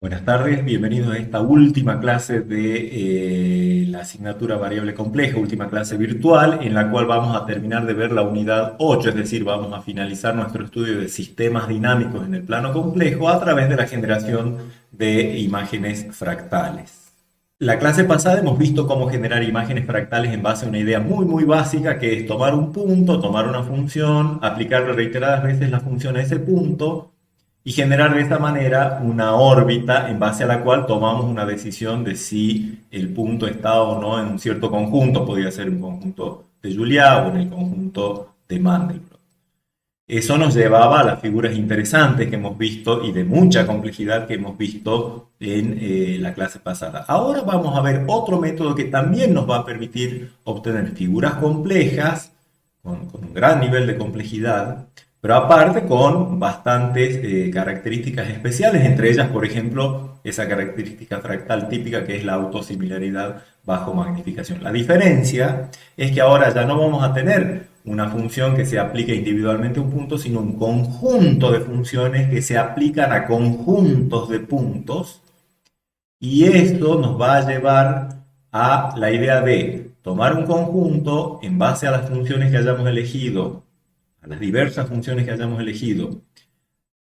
Buenas tardes, bienvenidos a esta última clase de la asignatura variable compleja, última clase virtual, en la cual vamos a terminar de ver la unidad 8, es decir, vamos a finalizar nuestro estudio de sistemas dinámicos en el plano complejo a través de la generación de imágenes fractales. La clase pasada hemos visto cómo generar imágenes fractales en base a una idea muy básica, que es tomar un punto, tomar una función, aplicarle reiteradas veces la función a ese punto, y generar de esta manera una órbita en base a la cual tomamos una decisión de si el punto está o no en un cierto conjunto, podría ser un conjunto de Julia o en el conjunto de Mandelbrot. Eso nos llevaba a las figuras interesantes que hemos visto y de mucha complejidad que hemos visto en la clase pasada. Ahora vamos a ver otro método que también nos va a permitir obtener figuras complejas con un gran nivel de complejidad, pero aparte con bastantes características especiales, entre ellas, por ejemplo, esa característica fractal típica que es la autosimilaridad bajo magnificación. La diferencia es que ahora ya no vamos a tener una función que se aplique individualmente a un punto, sino un conjunto de funciones que se aplican a conjuntos de puntos, y esto nos va a llevar a la idea de tomar un conjunto en base a las funciones que hayamos elegido, a las diversas funciones que hayamos elegido,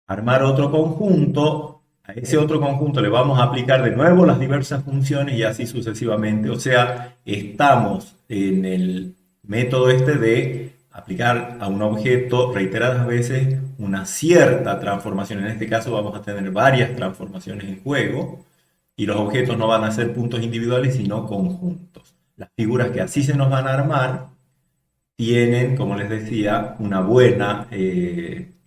armar otro conjunto, a ese otro conjunto le vamos a aplicar de nuevo las diversas funciones y así sucesivamente. O sea, estamos en el método este de aplicar a un objeto reiteradas veces una cierta transformación. En este caso vamos a tener varias transformaciones en juego y los objetos no van a ser puntos individuales sino conjuntos. Las figuras que así se nos van a armar tienen, como les decía, una buena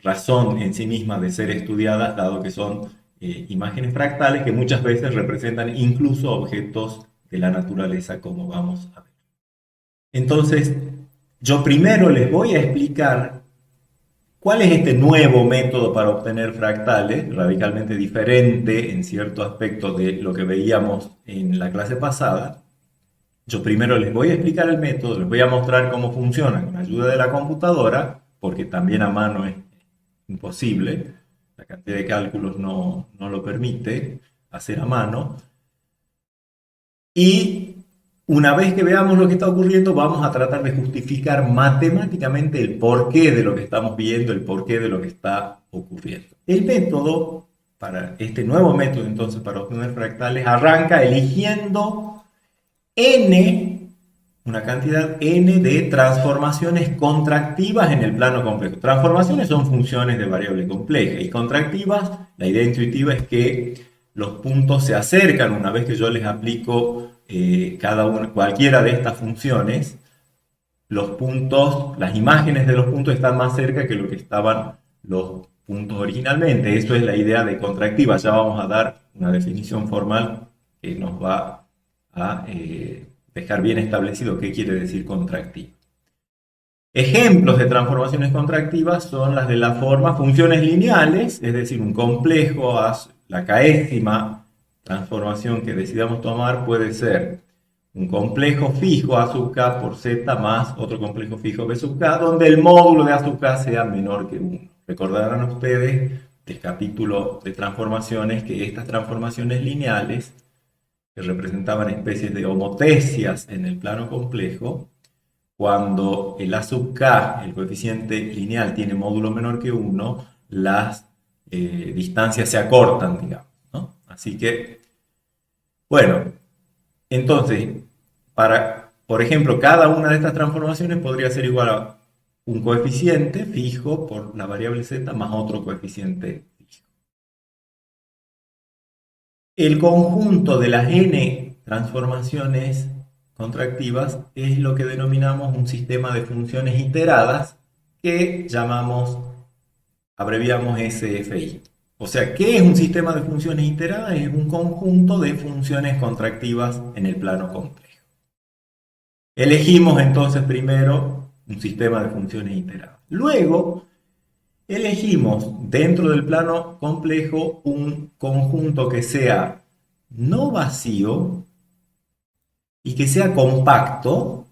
razón en sí misma de ser estudiadas, dado que son imágenes fractales que muchas veces representan incluso objetos de la naturaleza, como vamos a ver. Entonces, yo primero les voy a explicar cuál es este nuevo método para obtener fractales, radicalmente diferente en cierto aspecto de lo que veíamos en la clase pasada. Yo primero les voy a explicar el método, les voy a mostrar cómo funciona con ayuda de la computadora, porque también a mano es imposible, la cantidad de cálculos no lo permite hacer a mano. Y una vez que veamos lo que está ocurriendo, vamos a tratar de justificar matemáticamente el porqué de lo que estamos viendo, el porqué de lo que está ocurriendo. El método, para este nuevo método entonces para obtener fractales, arranca eligiendo n, una cantidad n de transformaciones contractivas en el plano complejo. Transformaciones son funciones de variable compleja y contractivas, la idea intuitiva es que los puntos se acercan una vez que yo les aplico cualquiera de estas funciones. Los puntos, las imágenes de los puntos están más cerca que lo que estaban los puntos originalmente. Eso es la idea de contractiva. Ya vamos a dar una definición formal que nos va a dejar bien establecido qué quiere decir contractivo. Ejemplos de transformaciones contractivas son las de la forma funciones lineales, es decir, un complejo a la késima transformación que decidamos tomar puede ser un complejo fijo a sub k por z más otro complejo fijo b sub k, donde el módulo de a sub k sea menor que 1. Recordarán ustedes del capítulo de transformaciones que estas transformaciones lineales, que representaban especies de homotecias en el plano complejo, cuando el a sub k, el coeficiente lineal, tiene módulo menor que 1, las distancias se acortan, digamos, ¿no? Así que, bueno, entonces, por ejemplo, cada una de estas transformaciones podría ser igual a un coeficiente fijo por la variable z más otro coeficiente fijo. El conjunto de las n transformaciones contractivas es lo que denominamos un sistema de funciones iteradas que abreviamos SFI. O sea, ¿qué es un sistema de funciones iteradas? Es un conjunto de funciones contractivas en el plano complejo. Elegimos entonces primero un sistema de funciones iteradas. Luego, elegimos dentro del plano complejo un conjunto que sea no vacío y que sea compacto,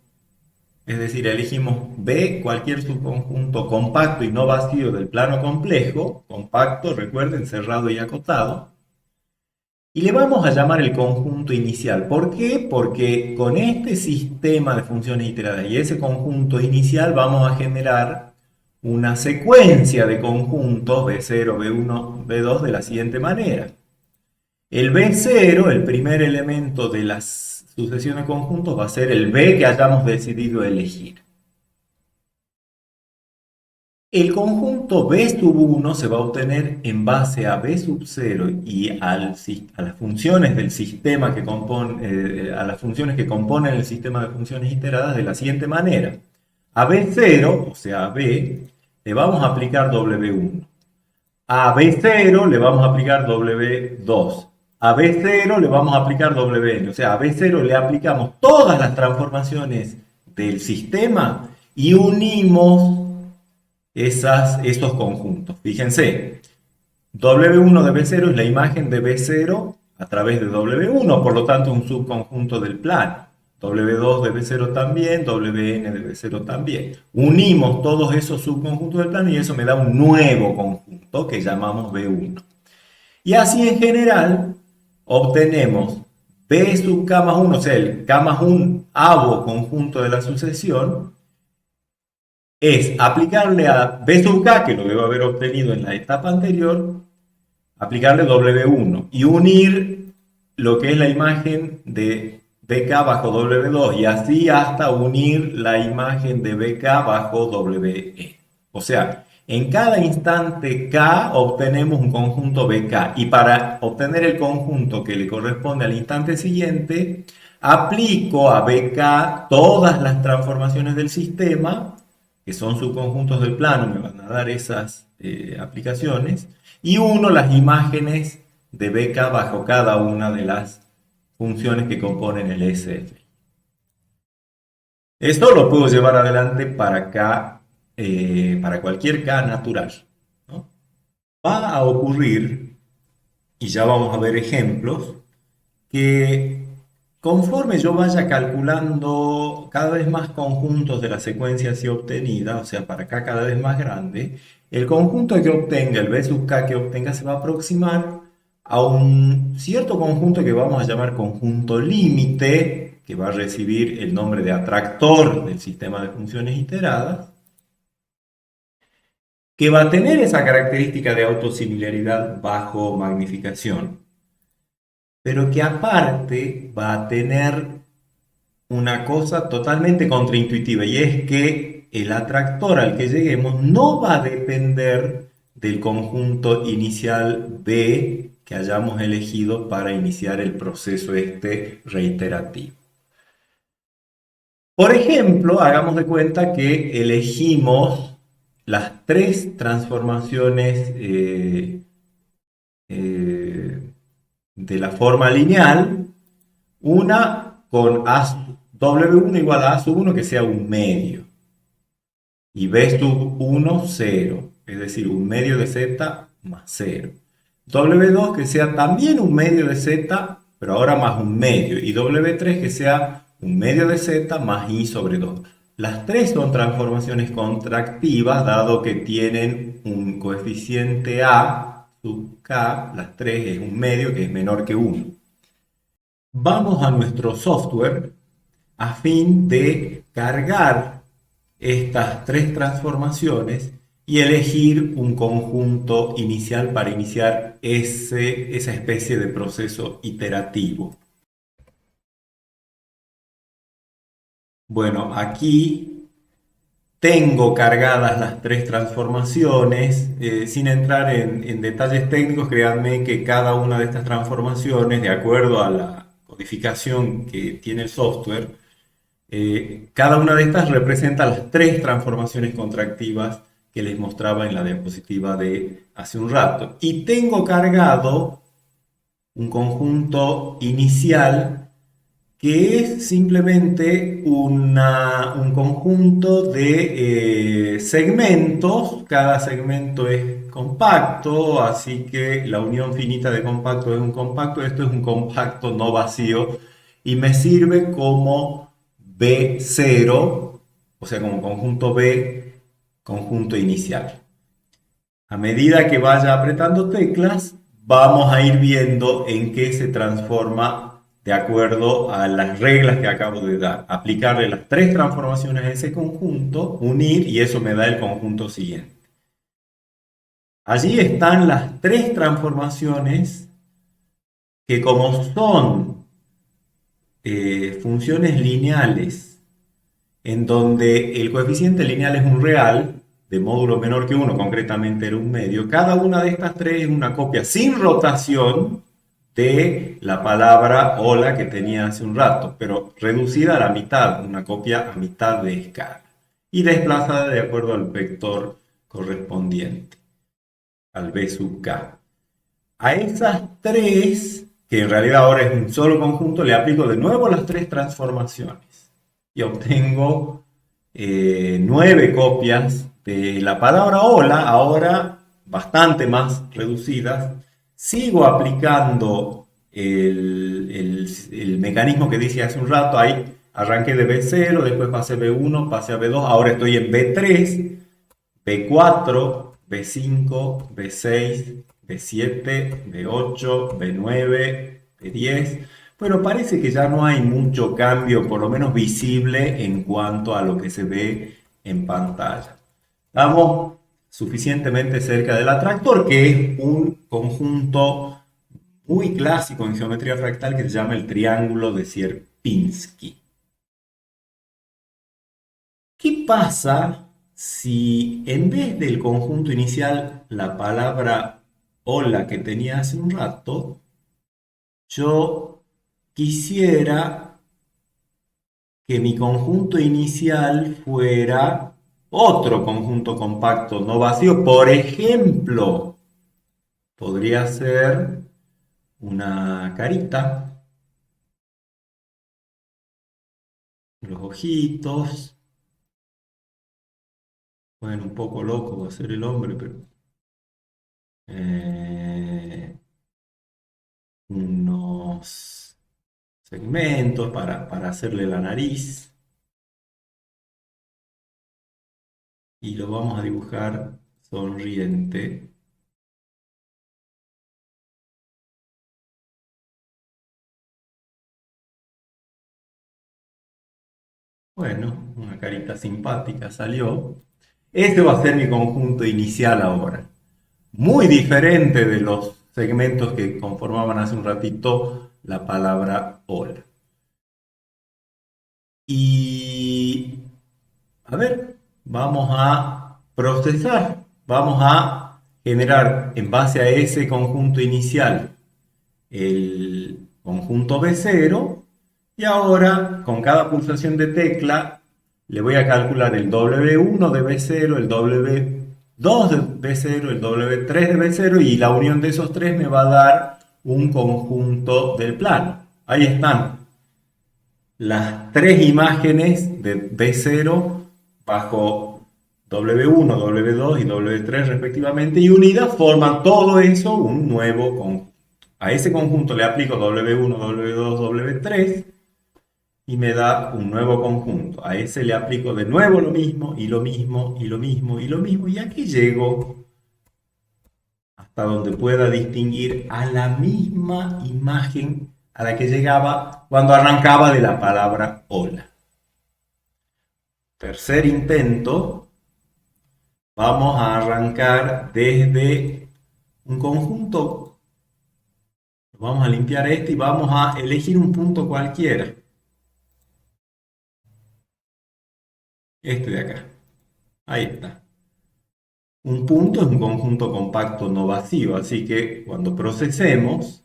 es decir, elegimos B, cualquier subconjunto compacto y no vacío del plano complejo, compacto, recuerden, cerrado y acotado, Y le vamos a llamar el conjunto inicial. ¿Por qué? Porque con este sistema de funciones iteradas y ese conjunto inicial vamos a generar una secuencia de conjuntos B0, B1, B2 de la siguiente manera. El B0, el primer elemento de la sucesión de conjuntos, va a ser el B que hayamos decidido elegir. El conjunto B sub 1 se va a obtener en base a B sub 0 y a las funciones del sistema que compone, a las funciones que componen el sistema de funciones iteradas de la siguiente manera. A B0, o sea a B, le vamos a aplicar W1. A B0 le vamos a aplicar W2. A B0 le vamos a aplicar WN. O sea, a B0 le aplicamos todas las transformaciones del sistema y unimos esos conjuntos. Fíjense, W1 de B0 es la imagen de B0 a través de W1, por lo tanto un subconjunto del plano. W2 de B0 también, WN de B0 también. Unimos todos esos subconjuntos del plano y eso me da un nuevo conjunto que llamamos B1. Y así en general obtenemos B sub K más 1, o sea, el K más 1 avo conjunto de la sucesión, es aplicarle a B sub K, que lo debo haber obtenido en la etapa anterior, aplicarle W1 y unir lo que es la imagen de BK bajo W2 y así hasta unir la imagen de BK bajo WE. O sea, en cada instante K obtenemos un conjunto BK y para obtener el conjunto que le corresponde al instante siguiente, aplico a BK todas las transformaciones del sistema que son subconjuntos del plano, me van a dar esas aplicaciones, y uno las imágenes de BK bajo cada una de las funciones que componen el SF. Esto lo puedo llevar adelante para K, para cualquier K natural, ¿no? Va a ocurrir, y ya vamos a ver ejemplos, que conforme yo vaya calculando cada vez más conjuntos de la secuencia así obtenida, o sea, para K cada vez más grande, el conjunto que obtenga, el B sub K que obtenga, se va a aproximar a un cierto conjunto que vamos a llamar conjunto límite, que va a recibir el nombre de atractor del sistema de funciones iteradas, que va a tener esa característica de autosimilaridad bajo magnificación, pero que aparte va a tener una cosa totalmente contraintuitiva y es que el atractor al que lleguemos no va a depender del conjunto inicial B que hayamos elegido para iniciar el proceso este reiterativo. Por ejemplo, hagamos de cuenta que elegimos las tres transformaciones de la forma lineal, una con W1 igual a A sub 1 que sea un medio y B sub 1 0, es decir, un medio de Z más 0. W2 que sea también un medio de Z, pero ahora más un medio, y W3 que sea un medio de Z más I sobre 2. Las tres son transformaciones contractivas, dado que tienen un coeficiente A sub K, las tres es un medio que es menor que 1. Vamos a nuestro software a fin de cargar estas tres transformaciones y elegir un conjunto inicial para iniciar esa especie de proceso iterativo. Bueno, aquí tengo cargadas las tres transformaciones. Sin entrar en detalles técnicos, créanme que cada una de estas transformaciones, de acuerdo a la codificación que tiene el software, cada una de estas representa las tres transformaciones contractivas que les mostraba en la diapositiva de hace un rato. Y tengo cargado un conjunto inicial que es simplemente un conjunto de segmentos. Cada segmento es compacto, así que la unión finita de compacto es un compacto. Esto es un compacto no vacío y me sirve como B0, o sea, como conjunto B, conjunto inicial. A medida que vaya apretando teclas, vamos a ir viendo en qué se transforma de acuerdo a las reglas que acabo de dar. Aplicarle las tres transformaciones a ese conjunto, unir y eso me da el conjunto siguiente. Allí están las tres transformaciones que como son funciones lineales en donde el coeficiente lineal es un real de módulo menor que 1, concretamente era un medio, cada una de estas tres es una copia sin rotación de la palabra hola que tenía hace un rato, pero reducida a la mitad, una copia a mitad de escala, y desplazada de acuerdo al vector correspondiente, al b sub k. A esas tres, que en realidad ahora es un solo conjunto, le aplico de nuevo las tres transformaciones y obtengo 9 copias de la palabra hola, ahora bastante más reducidas. Sigo aplicando el mecanismo que dije hace un rato. Ahí arranqué de B0, después pasé B1, pasé a B2, ahora estoy en B3, B4, B5, B6, B7, B8, B9, B10. Pero parece que ya no hay mucho cambio, por lo menos visible, en cuanto a lo que se ve en pantalla. Estamos suficientemente cerca del atractor, que es un conjunto muy clásico en geometría fractal que se llama el triángulo de Sierpinski. ¿Qué pasa si en vez del conjunto inicial, la palabra hola que tenía hace un rato, yo quisiera que mi conjunto inicial fuera otro conjunto compacto no vacío? Por ejemplo, podría ser una carita, los ojitos. Bueno, un poco loco va a ser el hombre, pero eh, unos segmentos para hacerle la nariz y lo vamos a dibujar sonriente. Bueno, una carita simpática salió. Este va a ser mi conjunto inicial ahora. Muy diferente de los segmentos que conformaban hace un ratito la palabra hola. Y, a ver, vamos a procesar, vamos a generar en base a ese conjunto inicial el conjunto B0 y ahora con cada pulsación de tecla le voy a calcular el W1 de B0, el W2 de B0, el W3 de B0 y la unión de esos tres me va a dar un conjunto del plano. Ahí están las tres imágenes de B0 bajo W1, W2 y W3 respectivamente y unidas forman todo eso un nuevo conjunto. A ese conjunto le aplico W1, W2, W3 y me da un nuevo conjunto. A ese le aplico de nuevo lo mismo y lo mismo y lo mismo y lo mismo y aquí llego hasta donde pueda distinguir a la misma imagen a la que llegaba cuando arrancaba de la palabra hola. Tercer intento, vamos a arrancar desde un conjunto, vamos a limpiar este y vamos a elegir un punto cualquiera. Este de acá. Ahí está. Un punto es un conjunto compacto no vacío, así que cuando procesemos,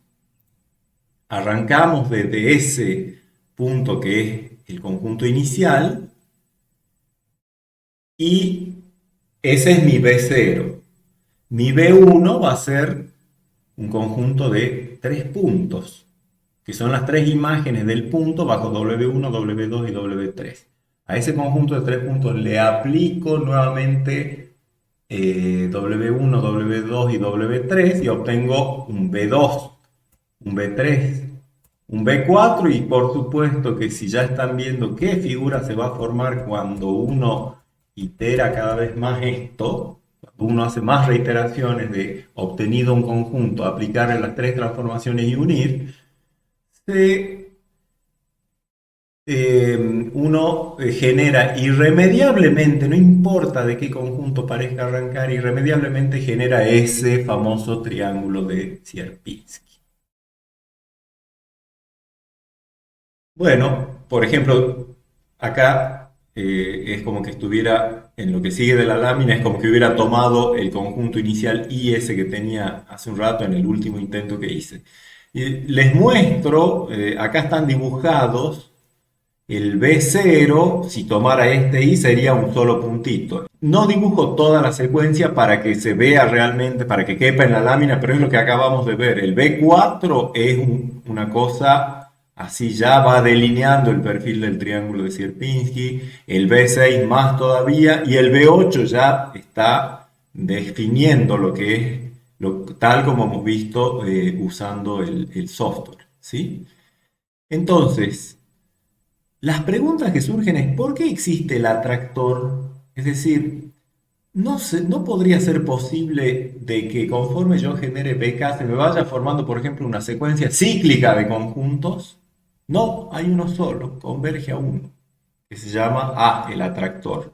arrancamos desde ese punto que es el conjunto inicial y ese es mi B0. Mi B1 va a ser un conjunto de tres puntos, que son las tres imágenes del punto bajo W1, W2 y W3. A ese conjunto de tres puntos le aplico nuevamente W1, W2 y W3 y obtengo un B2, un B3, un B4 y por supuesto que si ya están viendo qué figura se va a formar cuando uno itera cada vez más esto, Cuando uno hace más reiteraciones de obtenido un conjunto, aplicar en las tres transformaciones y unir, se uno genera irremediablemente, no importa de qué conjunto parezca arrancar, irremediablemente genera ese famoso triángulo de Sierpinski. Bueno, por ejemplo, acá es como que estuviera en lo que sigue de la lámina, es como que hubiera tomado el conjunto inicial IS que tenía hace un rato en el último intento que hice. Y les muestro, acá están dibujados. El B0, si tomara este I, sería un solo puntito. No dibujo toda la secuencia para que se vea realmente, para que quepa en la lámina, pero es lo que acabamos de ver. El B4 es una cosa, así ya va delineando el perfil del triángulo de Sierpinski, el B6 más todavía, y el B8 ya está definiendo lo que es, tal como hemos visto usando el software, ¿sí? Entonces, las preguntas que surgen es ¿por qué existe el atractor? Es decir, no podría ser posible de que conforme yo genere BK se me vaya formando, por ejemplo, una secuencia cíclica de conjuntos. No, hay uno solo, converge a uno, que se llama el atractor.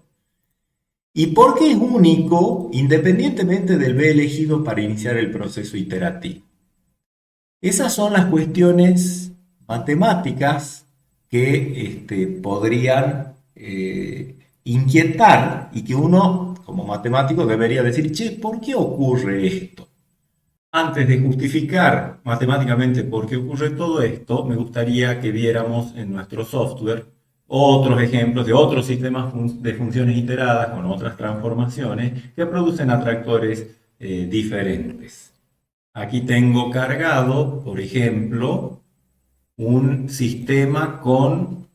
¿Y por qué es único independientemente del B elegido para iniciar el proceso iterativo? Esas son las cuestiones matemáticas que podrían inquietar y que uno, como matemático, debería decir, che, ¿por qué ocurre esto? Antes de justificar matemáticamente por qué ocurre todo esto, me gustaría que viéramos en nuestro software otros ejemplos de otros sistemas de funciones iteradas con otras transformaciones que producen atractores diferentes. Aquí tengo cargado, por ejemplo, un sistema con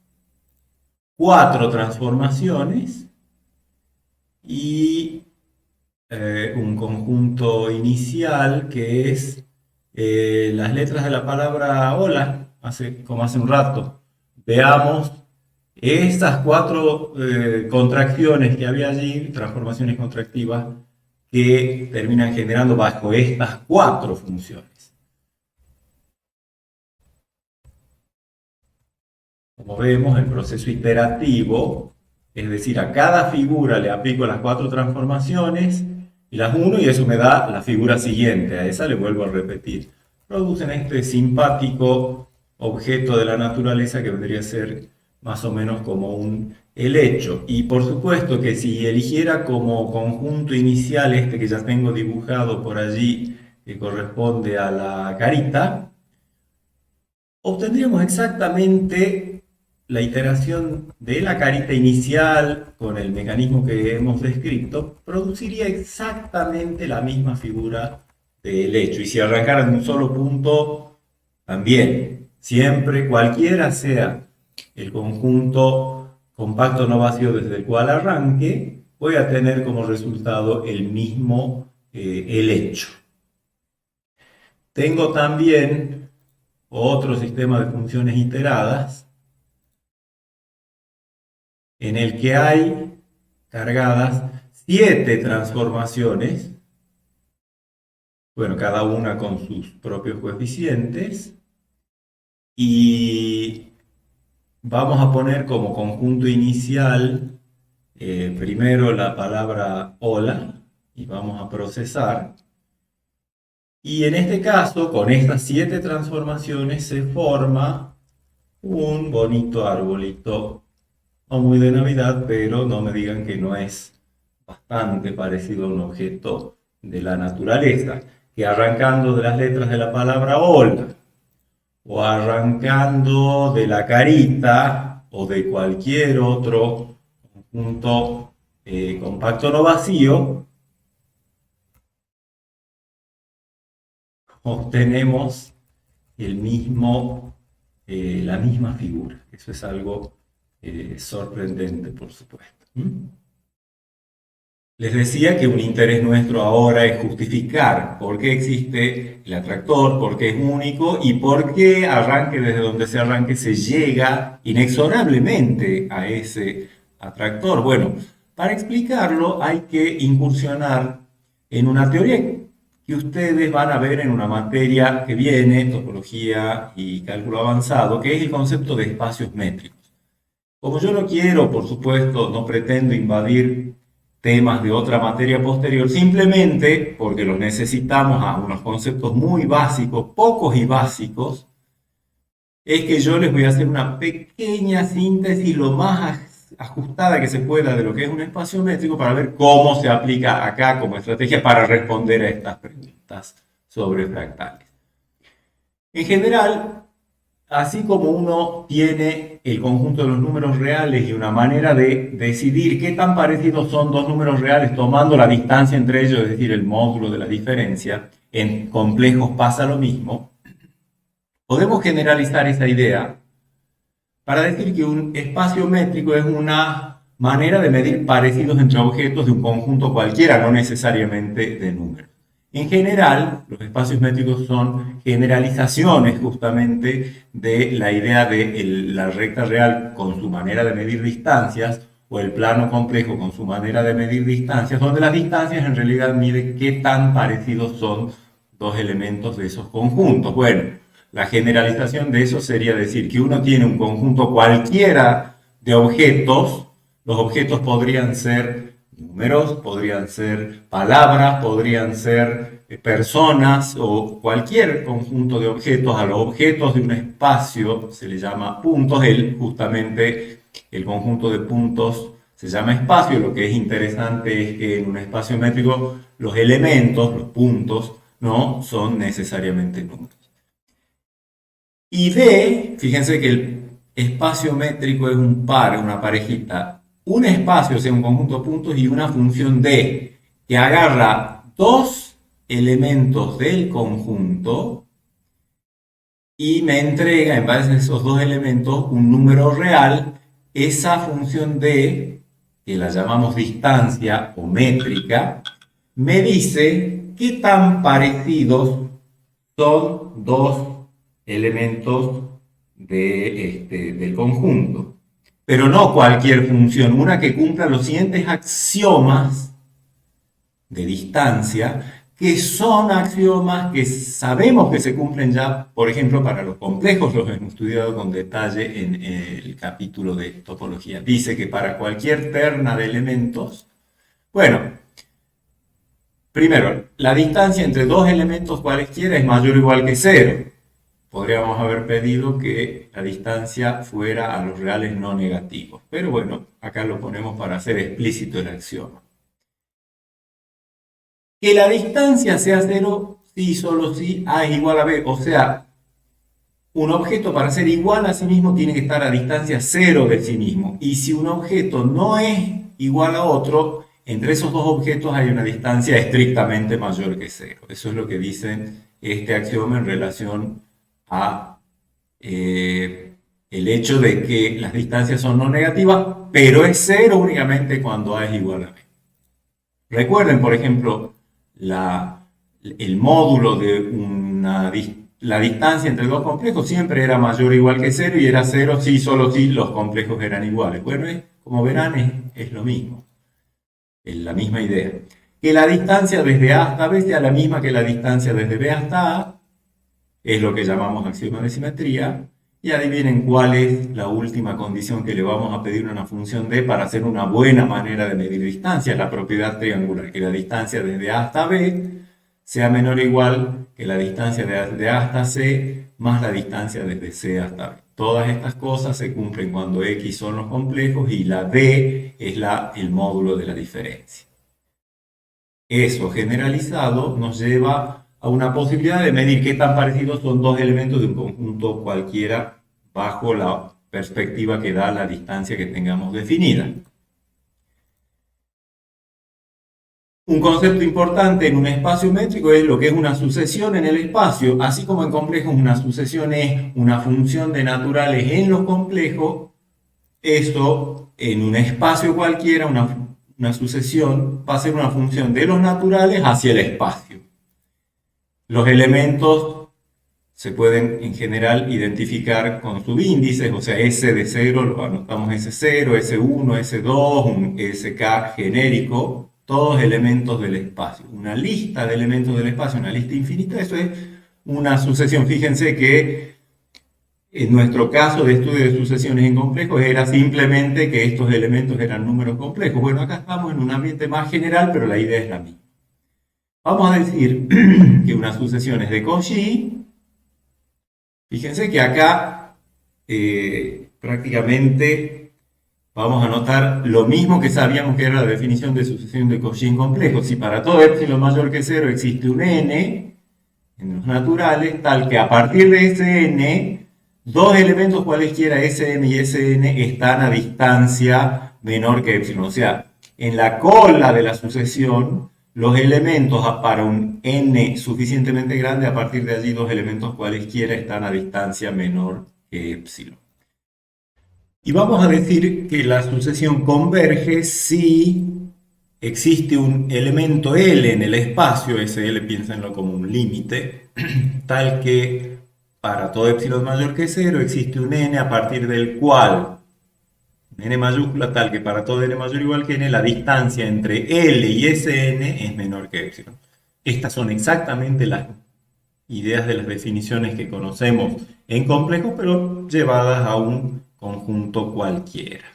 4 transformaciones y un conjunto inicial que es las letras de la palabra hola, como hace un rato. Veamos estas 4 contracciones que había allí, transformaciones contractivas, que terminan generando bajo estas 4 funciones. Como vemos, el proceso iterativo, es decir, a cada figura le aplico las 4 transformaciones y las uno y eso me da la figura siguiente, a esa le vuelvo a repetir. Producen este simpático objeto de la naturaleza que vendría a ser más o menos como un helecho. Y por supuesto que si eligiera como conjunto inicial este que ya tengo dibujado por allí, que corresponde a la carita, obtendríamos exactamente la iteración de la carita inicial con el mecanismo que hemos descrito, produciría exactamente la misma figura del hecho. Y si arrancara en un solo punto, también, siempre, cualquiera sea el conjunto compacto no vacío desde el cual arranque, voy a tener como resultado el mismo helecho. Tengo también otro sistema de funciones iteradas en el que hay cargadas 7 transformaciones, bueno, cada una con sus propios coeficientes, y vamos a poner como conjunto inicial primero la palabra hola, y vamos a procesar. Y en este caso, con estas 7 transformaciones, se forma un bonito arbolito, no muy de Navidad, pero no me digan que no es bastante parecido a un objeto de la naturaleza, que arrancando de las letras de la palabra hola, o arrancando de la carita, o de cualquier otro conjunto compacto no vacío, obtenemos la misma figura. Eso es algo sorprendente, por supuesto. Les decía que un interés nuestro ahora es justificar por qué existe el atractor, por qué es único y por qué arranque desde donde se arranque se llega inexorablemente a ese atractor. Bueno, Para explicarlo hay que incursionar en una teoría que ustedes van a ver en una materia que viene, topología y cálculo avanzado, que es el concepto de espacios métricos. Como yo no quiero, por supuesto, no pretendo invadir temas de otra materia posterior, simplemente porque los necesitamos a unos conceptos muy básicos, pocos y básicos, es que yo les voy a hacer una pequeña síntesis lo más ajustada que se pueda de lo que es un espacio métrico para ver cómo se aplica acá como estrategia para responder a estas preguntas sobre fractales. En general, así como uno tiene el conjunto de los números reales y una manera de decidir qué tan parecidos son dos números reales tomando la distancia entre ellos, es decir, el módulo de la diferencia, en complejos pasa lo mismo, podemos generalizar esa idea para decir que un espacio métrico es una manera de medir parecidos entre objetos de un conjunto cualquiera, no necesariamente de números. En general, los espacios métricos son generalizaciones justamente de la idea de la recta real con su manera de medir distancias o el plano complejo con su manera de medir distancias, donde las distancias en realidad miden qué tan parecidos son dos elementos de esos conjuntos. Bueno, la generalización de eso sería decir que uno tiene un conjunto cualquiera de objetos. Los objetos podrían ser números, podrían ser palabras, podrían ser personas o cualquier conjunto de objetos. A los objetos de un espacio se le llama puntos. Justamente el conjunto de puntos se llama espacio. Lo que es interesante es que en un espacio métrico los elementos, los puntos, no son necesariamente números. Y D, fíjense que el espacio métrico es un par, una parejita. Un espacio, o sea, un conjunto de puntos y una función D, que agarra dos elementos del conjunto y me entrega, en base a esos dos elementos, un número real. Esa función D, que la llamamos distancia o métrica, me dice qué tan parecidos son dos elementos del conjunto. Pero no cualquier función, una que cumpla los siguientes axiomas de distancia, que son axiomas que sabemos que se cumplen ya, por ejemplo, para los complejos, los hemos estudiado con detalle en el capítulo de topología. Dice que para cualquier terna de elementos, bueno, primero, la distancia entre dos elementos cualesquiera es mayor o igual que cero. Podríamos haber pedido que la distancia fuera a los reales no negativos. Pero bueno, acá lo ponemos para hacer explícito el axioma. Que la distancia sea cero, sí, solo si A es igual a B. O sea, un objeto para ser igual a sí mismo tiene que estar a distancia cero de sí mismo. Y si un objeto no es igual a otro, entre esos dos objetos hay una distancia estrictamente mayor que cero. Eso es lo que dice este axioma en relación a el hecho de que las distancias son no negativas, pero es cero únicamente cuando A es igual a B. Recuerden, por ejemplo, el módulo de la distancia entre dos complejos siempre era mayor o igual que cero y era cero si solo si los complejos eran iguales. Bueno, como verán, es lo mismo, es la misma idea. Que la distancia desde A hasta B sea la misma que la distancia desde B hasta A, es lo que llamamos axioma de simetría, y adivinen cuál es la última condición que le vamos a pedir a una función D para hacer una buena manera de medir distancia, la propiedad triangular, que la distancia desde A hasta B sea menor o igual que la distancia de A hasta C más la distancia desde C hasta B. Todas estas cosas se cumplen cuando X son los complejos y la D es el módulo de la diferencia. Eso generalizado nos lleva a una posibilidad de medir qué tan parecidos son dos elementos de un conjunto cualquiera bajo la perspectiva que da la distancia que tengamos definida. Un concepto importante en un espacio métrico es lo que es una sucesión en el espacio, así como en complejos una sucesión es una función de naturales en los complejos. Eso en un espacio cualquiera, una sucesión va a ser una función de los naturales hacia el espacio. Los elementos se pueden en general identificar con subíndices, o sea, S de 0 lo anotamos S0, S1, S2, un SK genérico, todos elementos del espacio. Una lista de elementos del espacio, una lista infinita, eso es una sucesión. Fíjense que en nuestro caso de estudio de sucesiones en complejos era simplemente que estos elementos eran números complejos. Bueno, acá estamos en un ambiente más general, pero la idea es la misma. Vamos a decir que una sucesión es de Cauchy. Fíjense que acá prácticamente vamos a notar lo mismo que sabíamos que era la definición de sucesión de Cauchy en complejos. Si para todo epsilon mayor que 0 existe un n en los naturales, tal que a partir de ese n, dos elementos cualesquiera, Sm y Sn, están a distancia menor que epsilon. O sea, en la cola de la sucesión, los elementos para un n suficientemente grande, a partir de allí dos elementos cualesquiera están a distancia menor que epsilon. Y vamos a decir que la sucesión converge si existe un elemento L en el espacio, ese L piénsenlo como un límite, tal que para todo epsilon mayor que 0 existe un n a partir del cual, n mayúscula, tal que para todo n mayor o igual que n, la distancia entre L y Sn es menor que epsilon. Estas son exactamente las ideas de las definiciones que conocemos en complejos, pero llevadas a un conjunto cualquiera.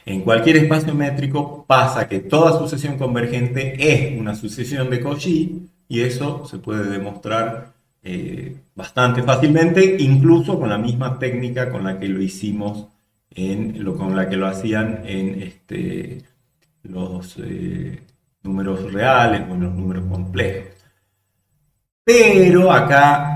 En cualquier espacio métrico pasa que toda sucesión convergente es una sucesión de Cauchy y eso se puede demostrar bastante fácilmente, incluso con la misma técnica con la que lo hicimos, con la que lo hacían en los números reales o en los números complejos. Pero acá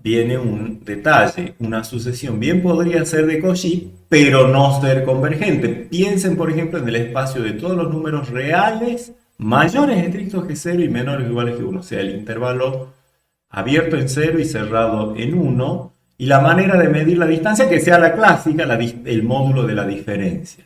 viene un detalle. Una sucesión bien podría ser de Cauchy, pero no ser convergente. Piensen, por ejemplo, en el espacio de todos los números reales mayores estrictos que 0 y menores o iguales que 1. O sea, el intervalo abierto en 0 y cerrado en 1. Y la manera de medir la distancia que sea la clásica, el módulo de la diferencia.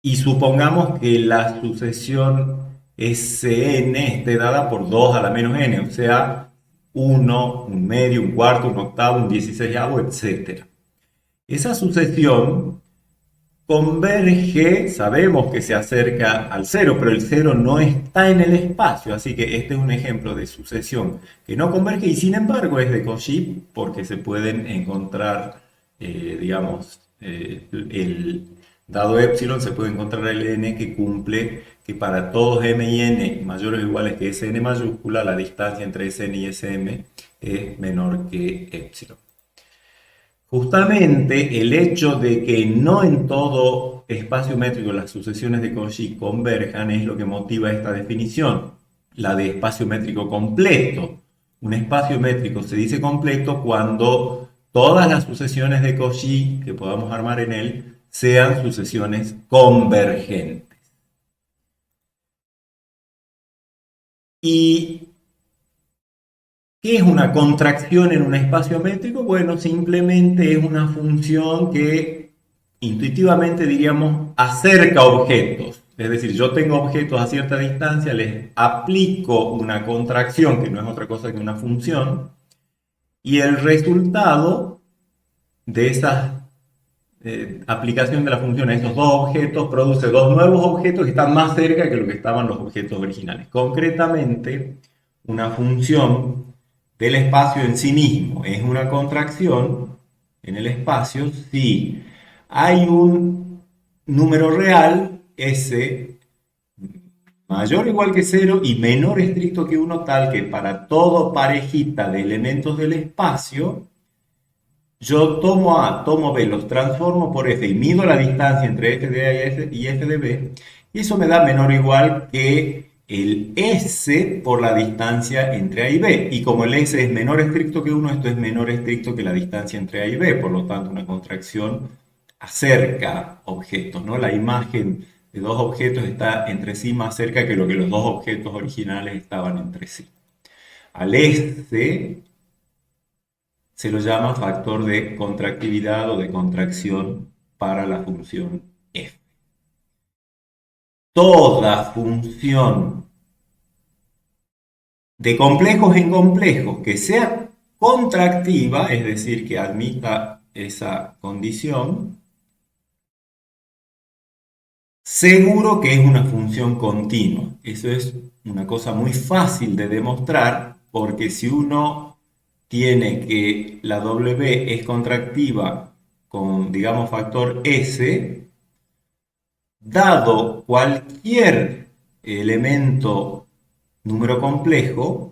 Y supongamos que la sucesión Sn esté dada por 2 a la menos n, o sea, 1, un medio, un cuarto, un octavo, un 16avo, etc. Esa sucesión converge, sabemos que se acerca al 0, pero el 0 no está en el espacio, así que este es un ejemplo de sucesión que no converge y sin embargo es de Cauchy porque se pueden encontrar, digamos, dado epsilon se puede encontrar el n que cumple que para todos m y n mayores o iguales que Sn mayúscula, la distancia entre Sn y Sm es menor que epsilon. Justamente el hecho de que no en todo espacio métrico las sucesiones de Cauchy converjan es lo que motiva esta definición, la de espacio métrico completo. Un espacio métrico se dice completo cuando todas las sucesiones de Cauchy que podamos armar en él sean sucesiones convergentes. ¿Y qué es una contracción en un espacio métrico? Bueno, simplemente es una función que intuitivamente diríamos acerca objetos. Es decir, yo tengo objetos a cierta distancia, les aplico una contracción, que no es otra cosa que una función, y el resultado de esa aplicación de la función a esos dos objetos produce dos nuevos objetos que están más cerca que lo que estaban los objetos originales. Concretamente, una función del espacio en sí mismo es una contracción en el espacio si hay un número real, S, mayor o igual que 0 y menor estricto que 1, tal que para todo parejita de elementos del espacio, yo tomo A, tomo B, los transformo por F y mido la distancia entre F de A y F de B, y eso me da menor o igual que el S por la distancia entre A y B. Y como el S es menor estricto que 1, esto es menor estricto que la distancia entre A y B, por lo tanto una contracción acerca objetos, ¿no? La imagen de dos objetos está entre sí más cerca que lo que los dos objetos originales estaban entre sí. Al S se lo llama factor de contractividad o de contracción para la función f. Toda función de complejos en complejos que sea contractiva, es decir, que admita esa condición, seguro que es una función continua. Eso es una cosa muy fácil de demostrar, porque si uno tiene que la W es contractiva con, digamos, factor S, dado cualquier elemento número complejo,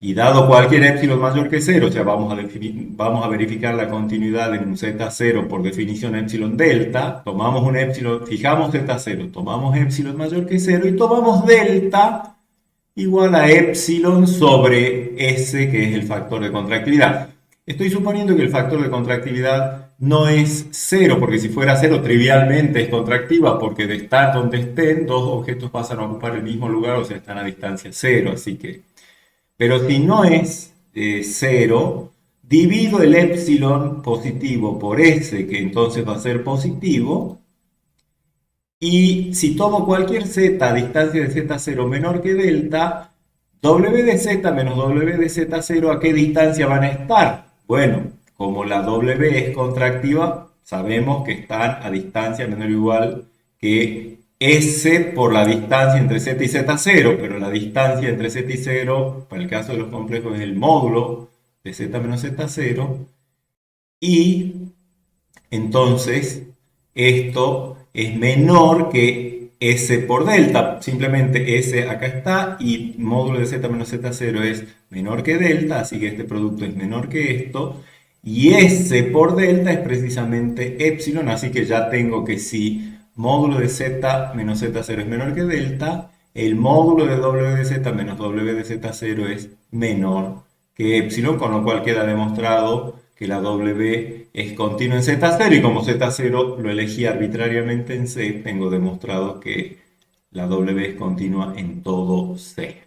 y dado cualquier épsilon mayor que cero, o sea, vamos a verificar la continuidad en un z0 por definición épsilon delta, tomamos un épsilon, fijamos z0, tomamos épsilon mayor que cero y tomamos delta igual a épsilon sobre S, que es el factor de contractividad. Estoy suponiendo que el factor de contractividad no es cero, porque si fuera cero, trivialmente es contractiva, porque de estar donde estén, dos objetos pasan a ocupar el mismo lugar, o sea, están a distancia cero, así que... Pero si no es cero, divido el épsilon positivo por S, que entonces va a ser positivo, y si tomo cualquier z a distancia de z0 menor que delta, w de z menos w de z0, ¿a qué distancia van a estar? Bueno, como la w es contractiva, sabemos que están a distancia menor o igual que S por la distancia entre z y z0, pero la distancia entre z y 0, para el caso de los complejos, es el módulo de z menos z0, y entonces esto es menor que S por delta. Simplemente S acá está y módulo de z menos z0 es menor que delta, así que este producto es menor que esto. Y S por delta es precisamente épsilon, así que ya tengo que si módulo de z menos z0 es menor que delta, el módulo de w de z menos w de z0 es menor que épsilon, con lo cual queda demostrado que la W es continua en Z0 y como Z0 lo elegí arbitrariamente en C, tengo demostrado que la W es continua en todo C.